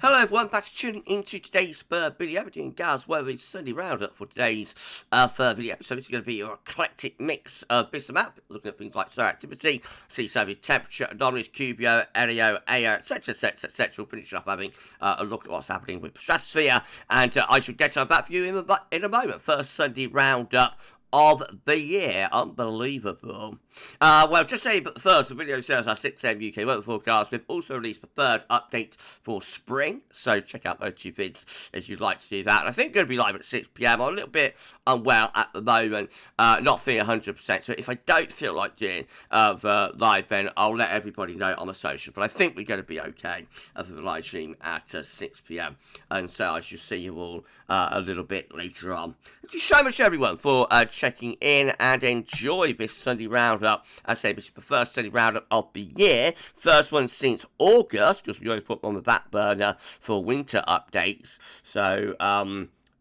Hello everyone, thanks for tuning into today's video. We're doing GavsWeatherVids Sunday Round-Up for today's video. So this is going to be your eclectic mix of bits and map, looking at things like solar activity, sea surface temperature, anomalies, QBO, LEO, AO, etc, etc, etc. We'll finish off having a look at what's happening with the stratosphere, and I should get to back for you in a moment. First Sunday Round-Up of the year. Unbelievable. Well, just say, but first, the video shows our 6 AM UK weather forecast. We've also released the third update for spring, so check out those two vids if you'd like to do that. And I think it's going to be live at 6 PM. I'm a little bit unwell at the moment, not feeling 100%, so if I don't feel like doing the live, then I'll let everybody know on the social. But I think we're going to be okay for the live stream at 6 PM, and so I shall see you all a little bit later on. Thank you so much, everyone, for checking in, and enjoy this Sunday Roundup. I say this is the first Sunday Roundup of the year, first one since August, because we always put them on the back burner for winter updates. So,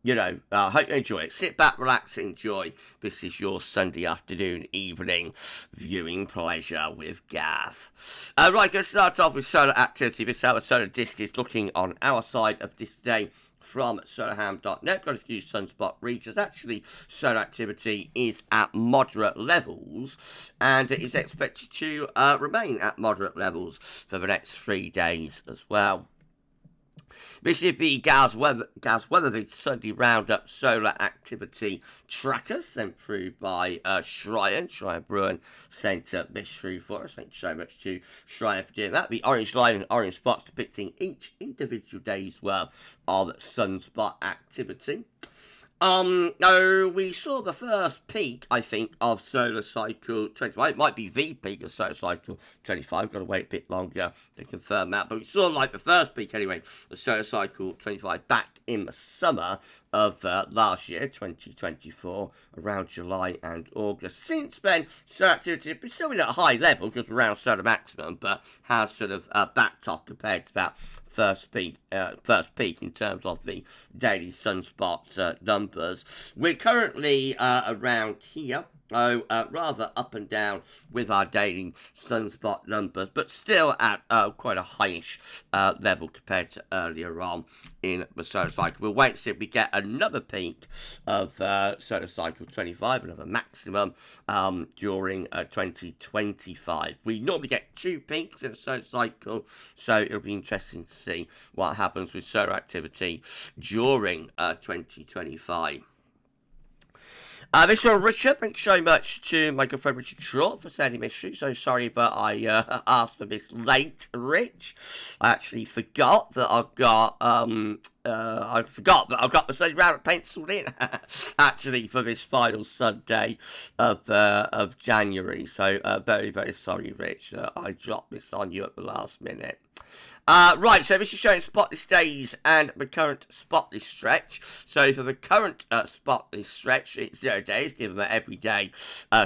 you know, hope you enjoy it. Sit back, relax, enjoy. This is your Sunday afternoon, evening viewing pleasure with Gav. Right, going to start off with solar activity. This is how the solar disk is looking on our side of this day from solarham.net. Got a few sunspot regions. Actually, solar activity is at moderate levels, and it is expected to remain at moderate levels for the next 3 days as well. This is the GavsWeatherVids Sunday Roundup Solar Activity Tracker sent through by Schreier Bruin sent this through for us. Thank you so much to Schreier for doing that. The orange line and orange spots depicting each individual day's worth of sunspot activity. We saw the first peak, I think, of solar cycle 25. It might be the peak of solar cycle 25. Got to wait a bit longer to confirm that. But we saw, like, the first peak, anyway, of solar cycle 25 back in the summer of last year, 2024, around July and August. Since then, solar activity has still been at a high level, because we're around solar maximum, but has sort of backed off compared to that first peak in terms of the daily sunspot numbers. We're currently around here. Rather up and down with our daily sunspot numbers, but still at quite a highish level compared to earlier on in the solar cycle. We'll wait and see if we get another peak of solar cycle 25, another maximum during 2025. We normally get 2 peaks in a solar cycle, so it'll be interesting to see what happens with solar activity during 2025. This is Richard. Thanks so much to my good friend Richard Short for sending this through. So sorry, but I asked for this late, Rich. I actually forgot that I've got the Sunday Roundup penciled in actually for this final Sunday of January. So very, very sorry, Rich. I dropped this on you at the last minute. Right, so this is showing spotless days and the current spotless stretch. So for the current spotless stretch, it's 0 days, given that every day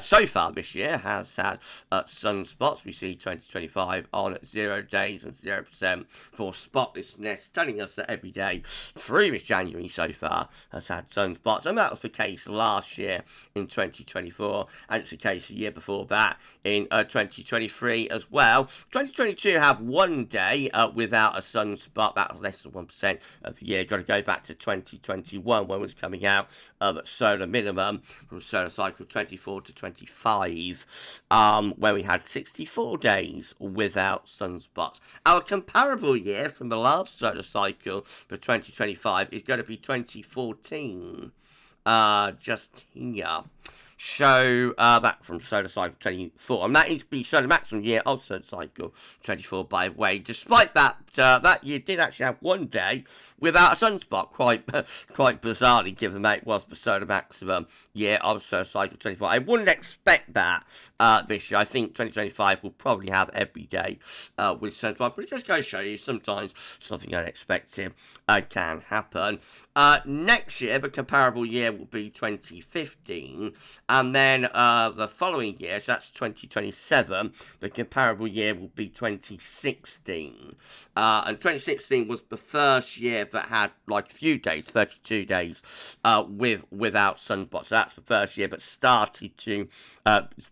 so far this year has had sunspots. We see 2025 on 0 days and 0% for spotlessness, telling us that every day through this January so far has had sunspots. And that was the case last year in 2024, and it's the case the year before that in 2023 as well. 2022 have 1 day without a sunspot. That was less than 1% of the year. Got to go back to 2021 when it was coming out of solar minimum from solar cycle 24 to 25, where we had 64 days without sunspots. Our comparable year from the last solar cycle for 2025 is going to be 2014, just here. So back from solar cycle 24, and that needs to be solar maximum year of solar cycle 24, by the way. Despite that, that year did actually have 1 day without a sunspot, quite bizarrely, given that it was the solar maximum year of solar cycle 24. I wouldn't expect that this year. I think 2025 will probably have every day with sunspot, but it just goes to show you sometimes something unexpected can happen. Next year, the comparable year will be 2015. And then the following year, so that's 2027, the comparable year will be 2016. And 2016 was the first year that had like a few days, 32 days, without sunspots. So that's the first year, but started to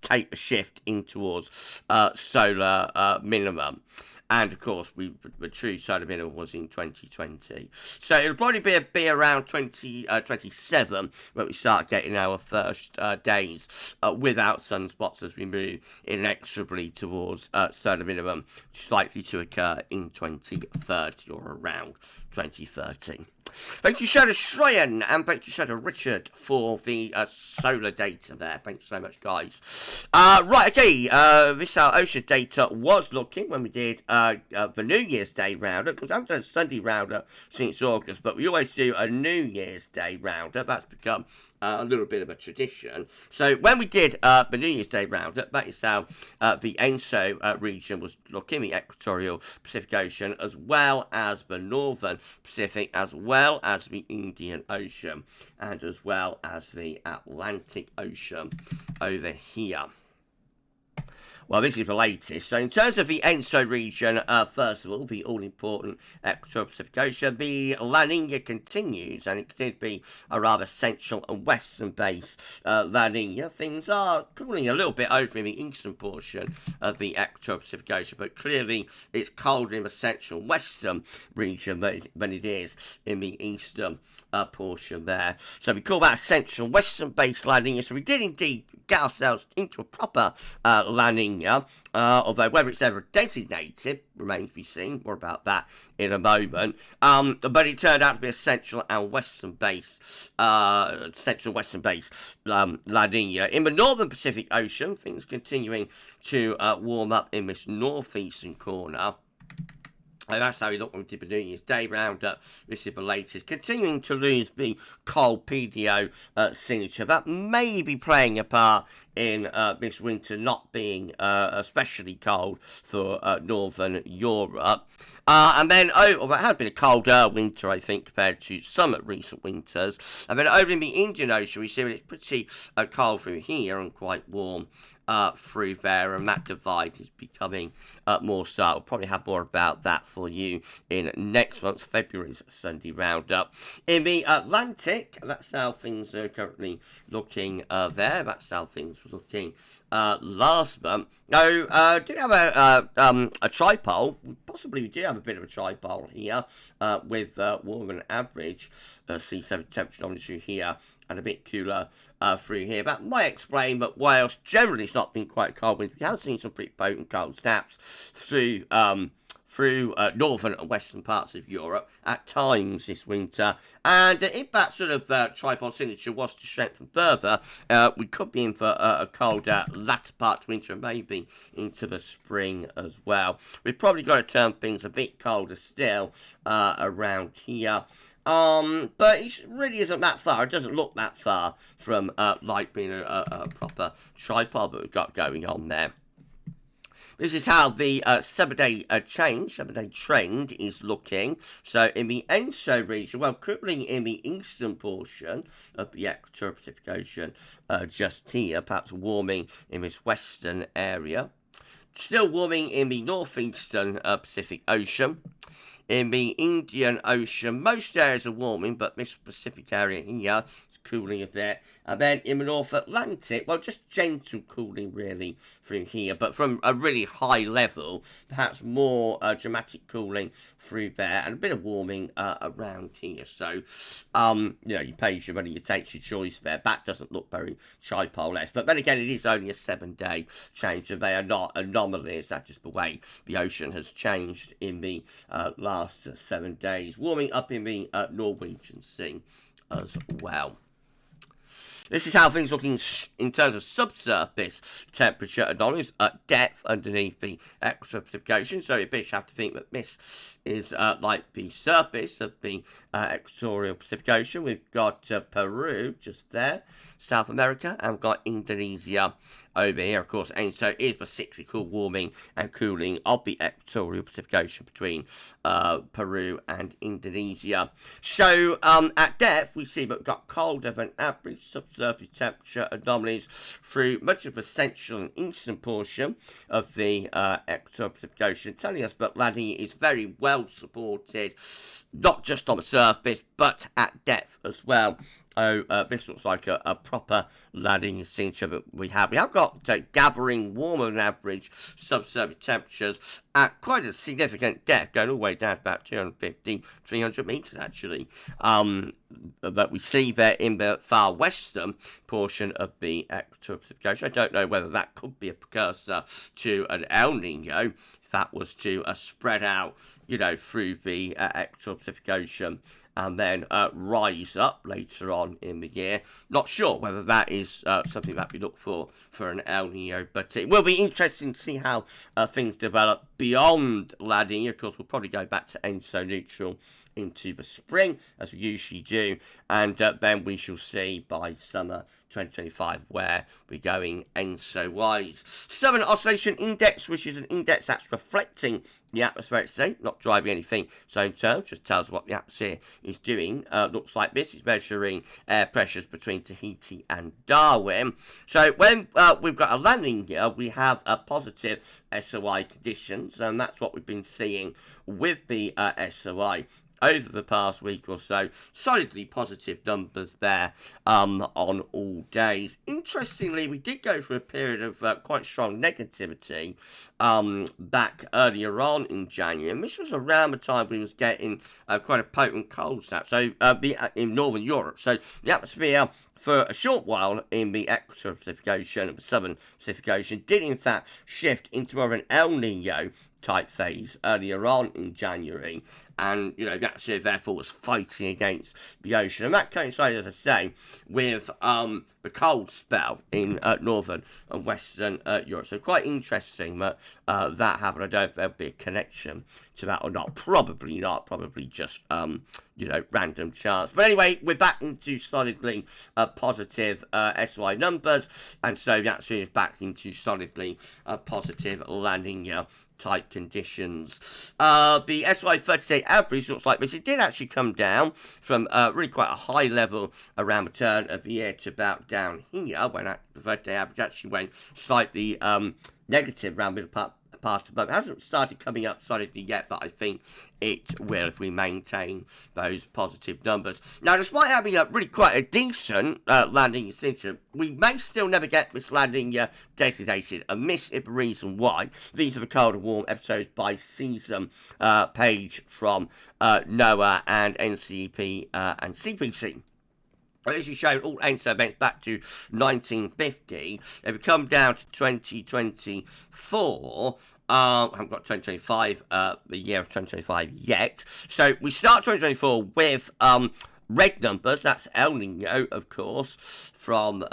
take a shift in towards solar minimum. And of course, the true solar minimum was in 2020. So it'll probably be around 2027 when we start getting our first days without sunspots as we move inexorably towards solar minimum, which is likely to occur in 2030 or around 2030. Thank you so to Shreyan, and thank you so to Richard for the solar data there. Thanks so much, guys. Right, okay, this ocean data was looking when we did the New Year's Day roundup, because I haven't done a Sunday roundup since August, but we always do a New Year's Day roundup. That's become a little bit of a tradition. So when we did the New Year's Day roundup, that is how the ENSO region was looking, the equatorial Pacific Ocean, as well as the northern Pacific, as well as the Indian Ocean, and as well as the Atlantic Ocean over here. Well, this is the latest. So in terms of the ENSO region, first of all, the all-important equatorial Pacific Ocean, the La Nina continues, and it could be a rather central and western-based La Nina. Things are cooling a little bit over in the eastern portion of the equatorial Pacific Ocean, but clearly it's colder in the central and western region than it is in the eastern portion there. So we call that a central western-based La Nina. So we did indeed get ourselves into a proper La Nina, although whether it's ever designated remains to be seen. More about that in a moment. But it turned out to be a central and western base, La Nina. In the northern Pacific Ocean, things continuing to warm up in this northeastern corner. And that's how we look when we did the New Year's Day roundup. This is the latest. Continuing to lose the cold PDO signature. That may be playing a part in this winter not being especially cold for northern Europe. And then, it had been a colder winter, I think, compared to some recent winters. And then over in the Indian Ocean, we see it's pretty cold through here and quite warm through there, and that divide is becoming more stark. We'll probably have more about that for you in next month's February's Sunday Roundup. In the Atlantic, that's how things are currently looking there. That's how things were looking last month. Now, do you have a tripole? Possibly we do have a bit of a tripole here with warmer than average sea surface temperature through here and a bit cooler through here. That might explain that Wales generally it's not been quite cold winter. We have seen some pretty potent cold snaps through northern and western parts of Europe at times this winter. And if that sort of tripod signature was to strengthen further, we could be in for a colder latter part of winter and maybe into the spring as well. We've probably got to turn things a bit colder still around here. But it really isn't that far. It doesn't look that far from like being a proper tripod that we've got going on there. This is how the 7-day trend is looking. So in the ENSO region, well, cooling in the eastern portion of the equatorial Pacific Ocean, just here, perhaps warming in this western area. Still warming in the northeastern Pacific Ocean. In the Indian Ocean, most areas are warming, but this Pacific area here is cooling a bit. And then in the North Atlantic, well, just gentle cooling really through here, but from a really high level, perhaps more dramatic cooling through there, and a bit of warming around here. So, you pay your money, you take your choice there. That doesn't look very tripole-esque, but then again, it is only a 7-day change, and they are not anomalies. That's just the way the ocean has changed in the last 7 days. Warming up in the Norwegian Sea as well. This is how things are looking in terms of subsurface temperature anomalies at depth underneath the equatorial Pacific Ocean. So you have to think that this is like the surface of the equatorial Pacific Ocean. We've got Peru just there, South America, and we've got Indonesia over here. Of course, ENSO is the cyclical warming and cooling of the equatorial Pacific Ocean between Peru and Indonesia. So at depth, we see that we've got colder than average subsurface temperature anomalies through much of the central and eastern portion of the equatorial Pacific Ocean, telling us that La Nina is very well supported, not just on the surface, but at depth as well. This looks like a proper La Nina signature that we have. We have got gathering warmer than average subsurface temperatures at quite a significant depth, going all the way down to about 250, 300 metres actually, that we see there in the far western portion of the equatorial Pacific Ocean. I don't know whether that could be a precursor to an El Nino, if that was to spread out, you know, through the equatorial Pacific Ocean and then rise up later on in the year. Not sure whether that is something that we look for an El Nino, but it will be interesting to see how things develop beyond La Nina. Of course, we'll probably go back to ENSO neutral into the spring, as we usually do, and then we shall see by summer 2025 where we're going ENSO-wise. Southern Oscillation Index, which is an index that's reflecting the atmospheric state, not driving anything its own terms, just tells what the atmosphere is doing. Looks like this. It's measuring air pressures between Tahiti and Darwin. So when we've got a landing here, we have a positive SOI conditions, and that's what we've been seeing with the SOI over the past week or so. Solidly positive numbers there on all days. Interestingly, we did go through a period of quite strong negativity back earlier on in January, and this was around the time we was getting quite a potent cold snap, so in Northern Europe. So the atmosphere for a short while in the equatorial Pacific Ocean and the southern Pacific Ocean did in fact shift into more of an El Nino type phase earlier on in January, and you know the atmosphere therefore was fighting against the ocean, and that coincided, as I say, with the cold spell in northern and western Europe. So quite interesting that that happened. I don't know if there'll be a connection to that or not. Probably not. Probably just you know, random chance. But anyway, we're back into solidly positive SY numbers, and so the atmosphere is back into solidly positive landing type conditions. The SY 30-day average looks like this. It did actually come down from really quite a high level around the turn of the year to about down here, when the 30-day average actually went slightly negative around middle part of the month. It hasn't started coming up solidly yet, but I think it will if we maintain those positive numbers. Now, despite having a really quite a decent landing signature, we may still never get this landing designated, and this is the reason why. These are the cold and warm episodes by season page from NOAA and NCEP and CPC. As you showed, all ENSO events back to 1950. They've come down to 2024. I haven't got 2025, the year of 2025 yet. So we start 2024 with red numbers. That's El Nino, of course, from,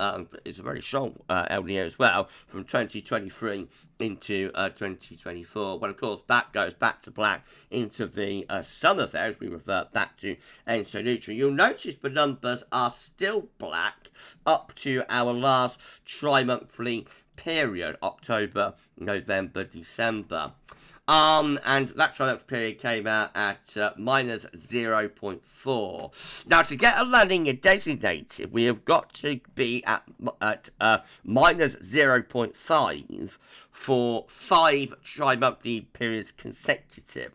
it's a very strong El Nino as well, from 2023 into 2024. Well, of course, that goes back to black into the summer there as we revert back to ENSO neutral. You'll notice the numbers are still black up to our last tri-monthly period, October, November, December. And that tri-monthly period came out at minus 0.4. Now, to get a landing designated, we have got to be at minus 0.5 for 5 tri-monthly periods consecutive.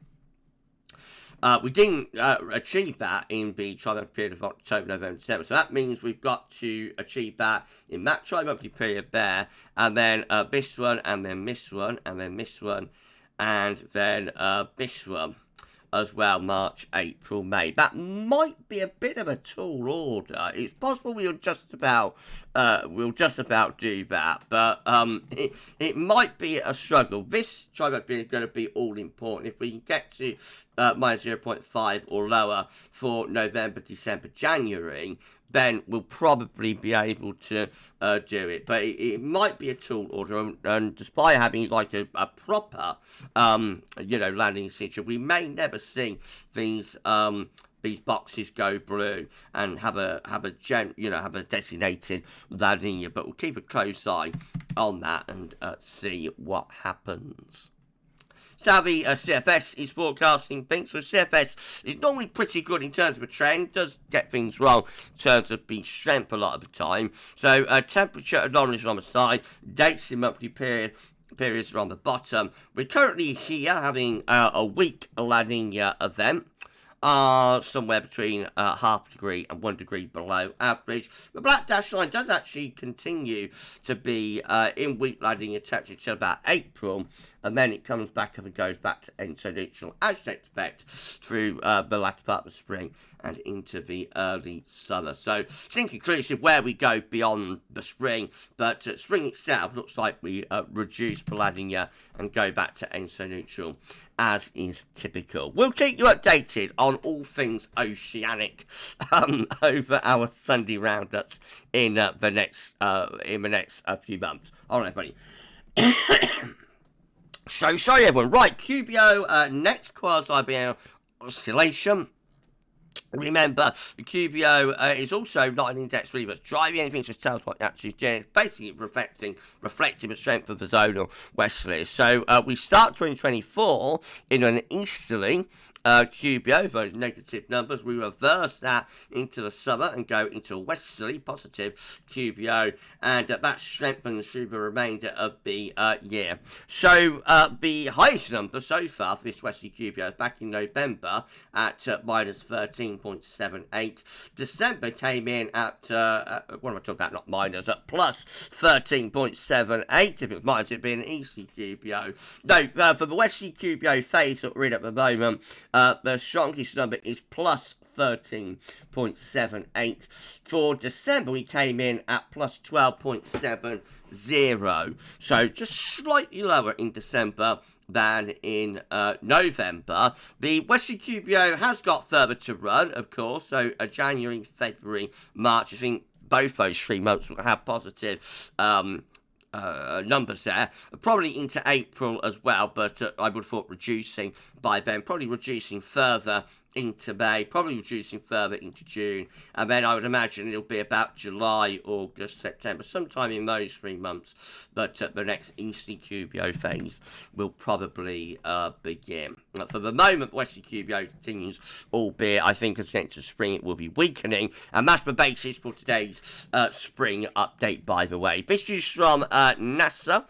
We didn't achieve that in the tri-monthly period of October, November, December. So that means we've got to achieve that in that tri-monthly period there, and then this one, and then this one, and then this one, and then this one as well, March, April, May. That might be a bit of a tall order. It's possible we'll just about do that, but it might be a struggle. This tri-monthly is going to be all important. If we can get to minus 0.5 or lower for November, December, January, then we'll probably be able to do it. But it might be a tall order, and despite having like a proper, landing signature, we may never see these these boxes go blue and have a designated La Nina. But we'll keep a close eye on that and see what happens. So the CFS is forecasting things. So CFS is normally pretty good in terms of a trend. Does get things wrong in terms of being strength a lot of the time. So temperature anomalies are on the side. Dates in monthly periods are on the bottom. We're currently here having a weak La Nina event. Somewhere between half a degree and 1 degree below average. The black dash line does actually continue to be in weak La Nina territory till about April, and then it comes back and goes back to ENSO neutral, as you'd expect, through the latter part of spring and into the early summer. So it's inconclusive where we go beyond the spring, but spring itself looks like we reduce the La Nina and go back to ENSO neutral, as is typical. We'll keep you updated on all things oceanic over our Sunday roundups in the next few months. All right, buddy. So sorry, everyone. Right, QBO next quasi-biennial oscillation. Remember, the QBO is also not an index really, but it's driving anything, just tells what it actually is doing. It's basically reflecting the strength of the zonal westerlies. So we start 2024 in an easterly QBO, those negative numbers. We reverse that into the summer and go into a westerly positive QBO, and that strengthens through the remainder of the year. So the highest number so far for this westerly QBO is back in November at minus 13.78. December came in at, what am I talking about, not minus, at plus 13.78. If it was minus, it'd be an easterly QBO. No, for the westerly QBO phase that we're in at the moment, the strongest number is plus 13.78. For December, we came in at plus 12.70. So just slightly lower in December than in November. The Western QBO has got further to run, of course. So January, February, March, I think both those 3 months will have positive numbers there, probably into April as well, but I would have thought reducing by then, probably reducing further into May, probably reducing further into June, and then I would imagine it'll be about July, August, September, sometime in those 3 months, but the next easterly QBO phase will probably begin. For the moment, Western QBO continues, albeit I think as we get into spring it will be weakening, and that's the basis for today's spring update, by the way. This is from NASA.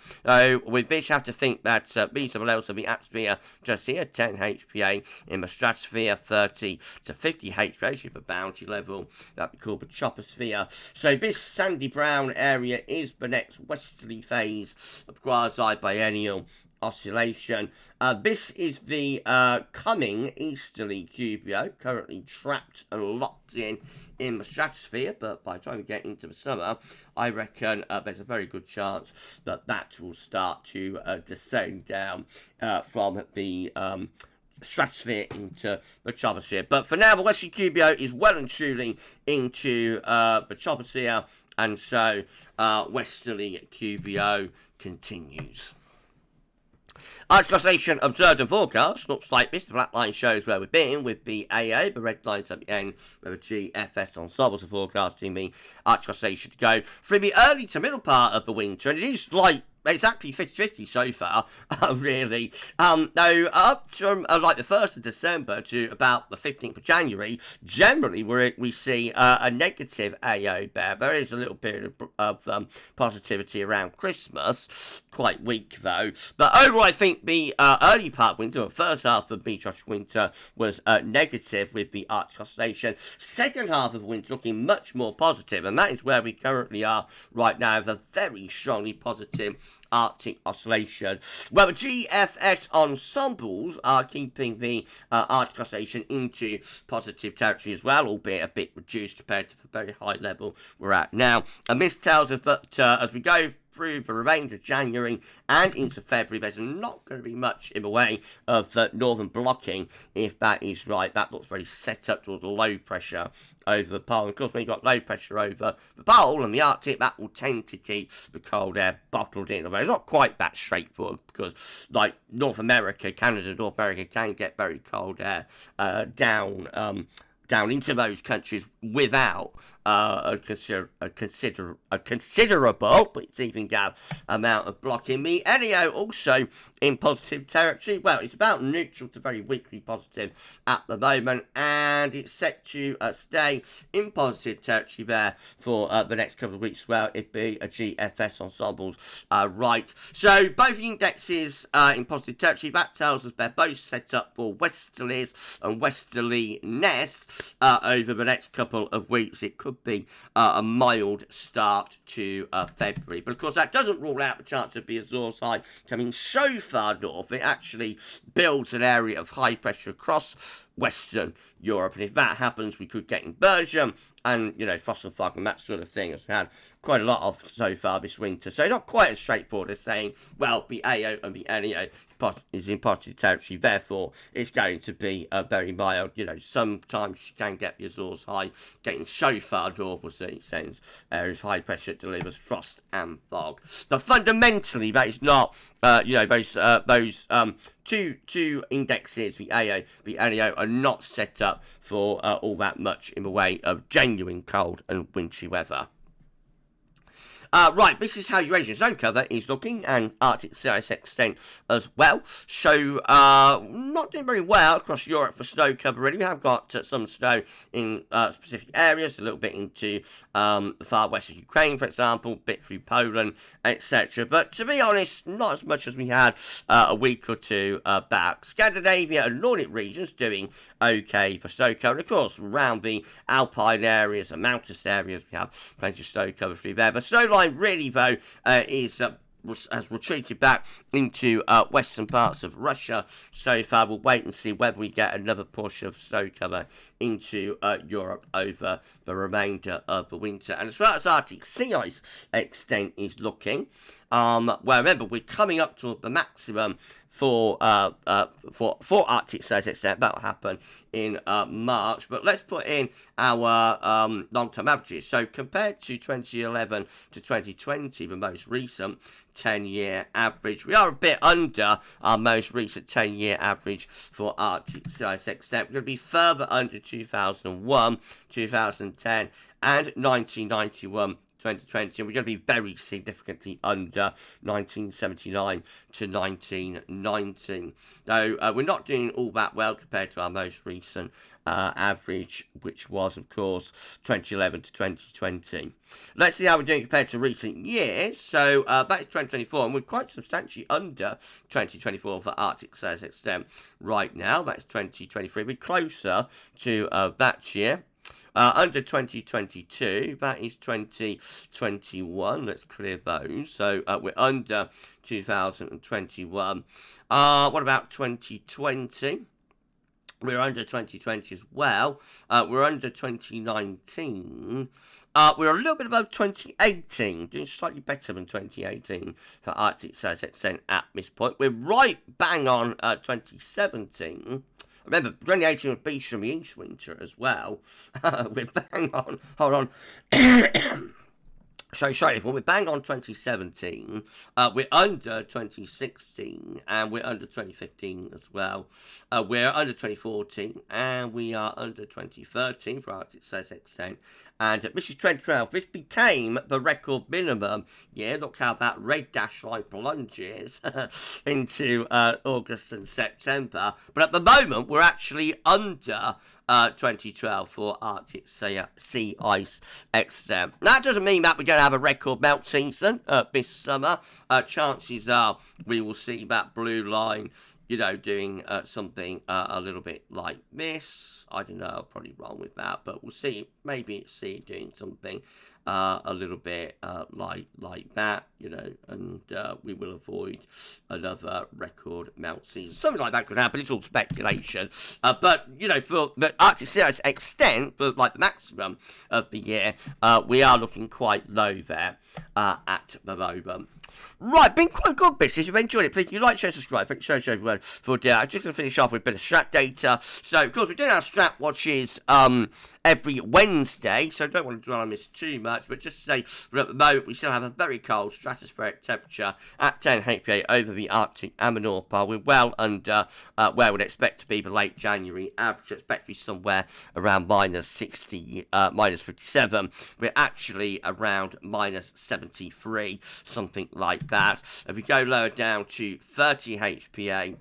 With this, you have to think that these are the levels of the atmosphere just here, 10 HPA in the stratosphere, 30 to 50 HPA, the boundary level, that we call the troposphere. So this sandy brown area is the next westerly phase of quasi-biennial oscillation. This is the coming easterly QBO, currently trapped and locked in the stratosphere, but by the time we get into the summer, I reckon there's a very good chance that that will start to descend down from the stratosphere into the troposphere. But for now, the Western QBO is well and truly into the troposphere, and so westerly QBO continues. Arctic oscillation observed and forecast looks like this. The black line shows where we've been with the AA. The red lines at the end where the GFS ensembles are forecasting the Arctic oscillation to go through the early to middle part of the winter. And it is like exactly 50-50 so far, really. Now, up from like the 1st of December to about the 15th of January, generally we see a negative AO there. There is a little period of positivity around Christmas, quite weak though. But overall, I think the early part of winter, the first half of the Josh winter was negative with the Arctic oscillation. Second half of winter looking much more positive, and that is where we currently are right now, with a very strongly positive Arctic oscillation. Well, the GFS ensembles are keeping the Arctic oscillation into positive territory as well, albeit a bit reduced compared to the very high level we're at now. And this tells us that as we go through the remainder of January and into February, there's not going to be much in the way of northern blocking, if that is right. That looks very set up towards low pressure over the pole. And of course, when you've got low pressure over the pole and the Arctic, that will tend to keep the cold air bottled in. Although it's not quite that straightforward, because like North America, Canada, North America can get very cold air down down into those countries without a considerable, but it's even got amount of blocking. The ENSO also in positive territory. Well, it's about neutral to very weakly positive at the moment, and it's set to stay in positive territory there for the next couple of weeks as well. It'd be a GFS ensembles right. So both indexes in positive territory. That tells us they're both set up for westerlies and westerliness over the next couple of weeks. It could be a mild start to February, but of course that doesn't rule out the chance of the Azores High coming so far north. It actually builds an area of high pressure across Western Europe, and if that happens, we could get inversion and, you know, frost and fog and that sort of thing, as we had quite a lot of so far this winter. So not quite as straightforward as saying, well, the AO and the NEO is in positive territory, therefore it's going to be very mild. You know, sometimes you can get the Azores High getting so far north, as it sends areas high pressure delivers frost and fog. But fundamentally, that is not, you know, those two indexes, the AO, the NEO, are not set up for all that much in the way of genuine cold and wintry weather. Right, this is how Eurasian zone cover is looking, and Arctic sea ice extent as well. So, not doing very well across Europe for snow cover, really. We have got some snow in specific areas, a little bit into the far west of Ukraine, for example, a bit through Poland, etc. But to be honest, not as much as we had a week or two back. Scandinavia and Nordic regions doing okay for snow cover. Of course, around the alpine areas and mountainous areas, we have plenty of snow cover through there. But snow line really, though, has retreated back into western parts of Russia so far. We'll wait and see whether we get another push of snow cover into Europe over the remainder of the winter. And as far as Arctic sea ice extent is looking, well, remember, we're coming up to the maximum for Arctic sea ice extent. That'll happen in March. But let's put in our long-term averages. So compared to 2011 to 2020, the most recent 10-year average, we are a bit under our most recent 10-year average for Arctic sea ice extent. We're going to be further under 2001, 2010, and 1991. 2020, and we're going to be very significantly under 1979 to 1919. Though we're not doing all that well compared to our most recent average, which was, of course, 2011 to 2020. Let's see how we're doing compared to recent years. So that is 2024, and we're quite substantially under 2024 for Arctic sea ice extent right now. That's 2023. We're closer to that year. Under 2022, that is 2021. Let's clear those. So we're under 2021. What about 2020? We're under 2020 as well. We're under 2019. We're a little bit above 2018, doing slightly better than 2018 for Arctic sea ice extent at this point. We're right bang on 2017. Remember, 2018 was beast from the East winter as well. We're bang on. Hold on. Sorry, well, we're bang on 2017. We're under 2016, and we're under 2015 as well. We're under 2014, and we are under 2013 for Arctic sea ice extent. And this is 2012. This became the record minimum. Yeah, look how that red dash line plunges into August and September. But at the moment, we're actually under 2012 for Arctic sea ice extent. That doesn't mean that we're going to have a record melt season this summer. Chances are we will see that blue line, you know, doing something a little bit like this. I don't know, I'm probably wrong with that, but we'll see. Maybe see it doing something a little bit like that, you know, and we will avoid another record melt season. Something like that could happen. It's all speculation. But, you know, for the Arctic sea ice extent, for like the maximum of the year, we are looking quite low there at the moment. Right, been quite good, bits. If you've enjoyed it, please you like, share, subscribe. Thank you so everyone for doing. I'm just going to finish off with a bit of strat data. So, of course, we're doing our strat watches every Wednesday, so I don't want to dwell on this too much, but just to say, at the moment, we still have a very cold stratospheric temperature at 10 HPA over the Arctic and the North Pole. We're well under where we'd expect to be the late January average. Expect to be somewhere around minus 60, minus 57. We're actually around minus 73, something like that. If we go lower down to 30 HPA,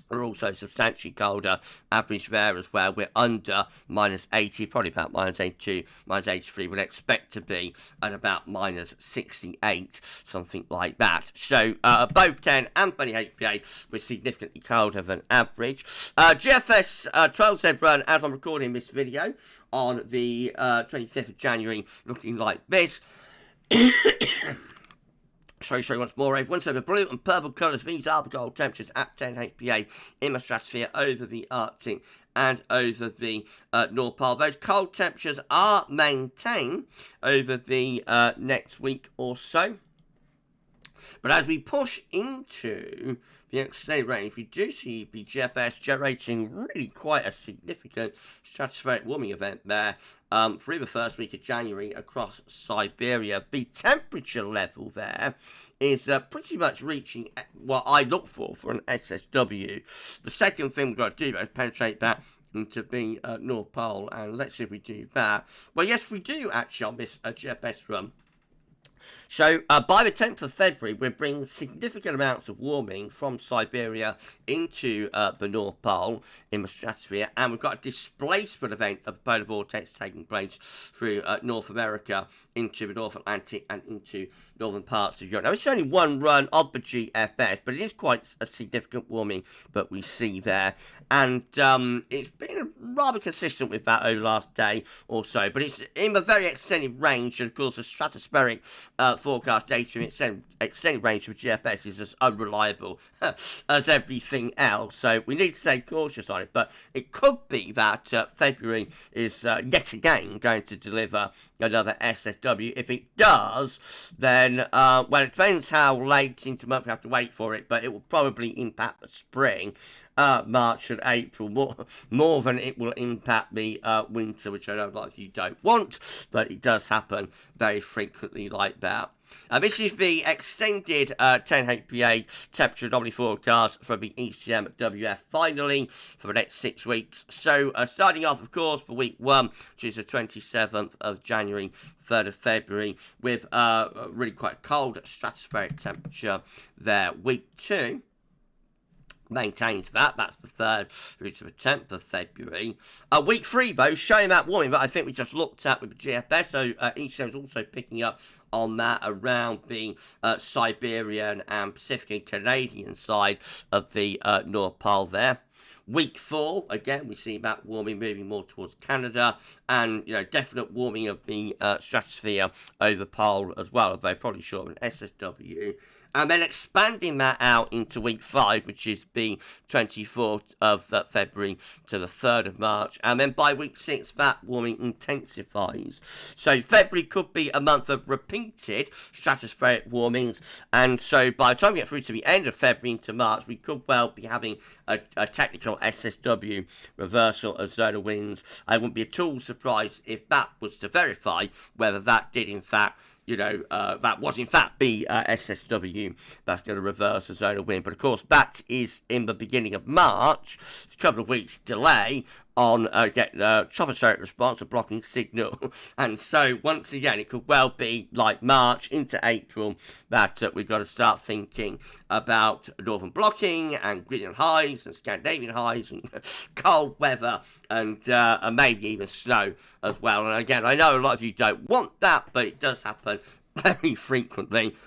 we're also substantially colder. Average there as well. We're under minus 80, probably about minus 82, minus 83. We'd expect to be at about minus 68, something like that. So both 10 and 20 HPA we're significantly colder than average. GFS 12Z run as I'm recording this video on the 25th of January, looking like this. Show you once more, once over blue and purple colours. These are the cold temperatures at 10 HPA in the stratosphere over the Arctic and over the North Pole. Those cold temperatures are maintained over the next week or so. But as we push into the extended range, we do see the GFS generating really quite a significant stratospheric warming event there through the first week of January across Siberia. The temperature level there is pretty much reaching what I look for an SSW. The second thing we've got to do is penetrate that into the North Pole, and let's see if we do that. Well, yes, we do actually on this GFS run. So, by the 10th of February, we're bringing significant amounts of warming from Siberia into the North Pole in the stratosphere, and we've got a displacement event of the polar vortex taking place through North America into the North Atlantic and into northern parts of Europe. Now, it's only one run of the GFS, but it is quite a significant warming that we see there, and it's been rather consistent with that over the last day or so, but it's in a very extended range, and of course, the stratospheric forecast data in extended range of GFS is as unreliable as everything else, so we need to stay cautious on it. But it could be that February is yet again going to deliver another SSW. If it does, then well, it depends how late into the month we have to wait for it, but it will probably impact the spring, March and April, more than it will impact the winter, which I know a lot of you don't want, but it does happen very frequently like that. This is the extended 10 HPA temperature anomaly forecast from the ECMWF finally for the next 6 weeks. So starting off, of course, for week 1, which is the 27th of January, 3rd of February, with really quite cold stratospheric temperature there. Week 2 maintains that. That's the 3rd through to the 10th of February. Week 3, though, showing that warming that I think we just looked at with the GFS. So ECM is also picking up on that around the Siberian and Pacific and Canadian side of the North Pole there. Week 4, again, we see that warming moving more towards Canada, and, you know, definite warming of the stratosphere over pole as well, although probably short of an SSW. And then expanding that out into week 5, which is the 24th of February to the 3rd of March. And then by week 6, that warming intensifies. So February could be a month of repeated stratospheric warmings. And so by the time we get through to the end of February into March, we could well be having a technical SSW reversal of zonal winds. I wouldn't be at all surprised if that was to verify whether that did in fact, you know, that was in fact the SSW that's going to reverse the zonal wind. But of course, that is in the beginning of March, a couple of weeks delay on getting a tropospheric response, a blocking signal. And so, once again, it could well be like March into April that we've got to start thinking about northern blocking and Greenland highs and Scandinavian highs and cold weather and maybe even snow as well. And again, I know a lot of you don't want that, but it does happen very frequently.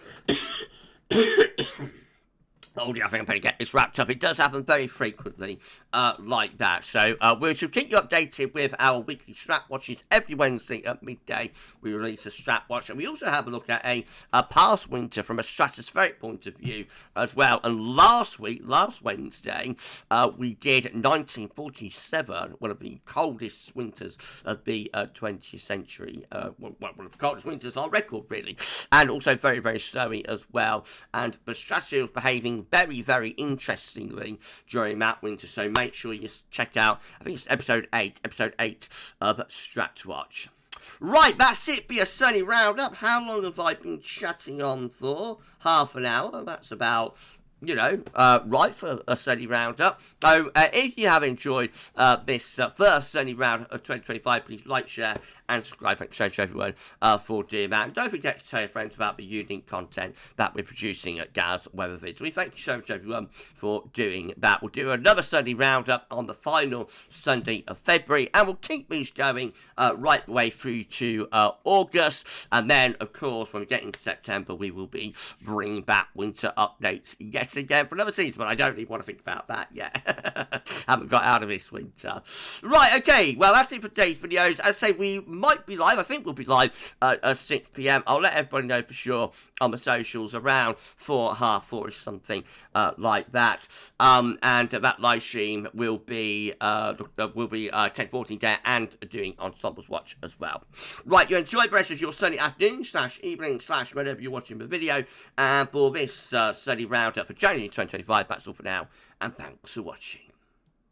Oh, yeah, I think I better get this wrapped up. It does happen very frequently like that. So we should keep you updated with our weekly Strat Watches. Every Wednesday at midday, we release a Strat Watch. And we also have a look at a past winter from a stratospheric point of view as well. And last Wednesday, we did 1947, one of the coldest winters of the 20th century. One of the coldest winters on record, really. And also very, very snowy as well. And the stratosphere was behaving very, very interestingly during that winter, so make sure you check out, I think it's episode 8 of Stratwatch. Right, that's it, be a sunny roundup. How long have I been chatting on for? Half an hour, that's about, you know, right for a sunny roundup. So if you have enjoyed this first sunny roundup of 2025, please like, share, and subscribe. Thanks so much, everyone, for doing that. And don't forget to tell your friends about the unique content that we're producing at GavsWeatherVids. We thank you so much, everyone, for doing that. We'll do another Sunday roundup on the final Sunday of February, and we'll keep these going right the way through to August. And then, of course, when we get into September, we will be bringing back winter updates yet again for another season, but I don't really want to think about that yet. Haven't got out of this winter. Right, okay, well, that's it for today's videos. As I say, we might be live. I think we'll be live at 6 p.m. I'll let everybody know for sure on the socials around 4, half 4 or something like that. And that live stream will be 10-14 day and doing Ensemble's Watch as well. Right, you enjoy the rest of your Sunday afternoon / evening / whenever you're watching the video. And for this Sunday roundup for January 2025, that's all for now. And thanks for watching.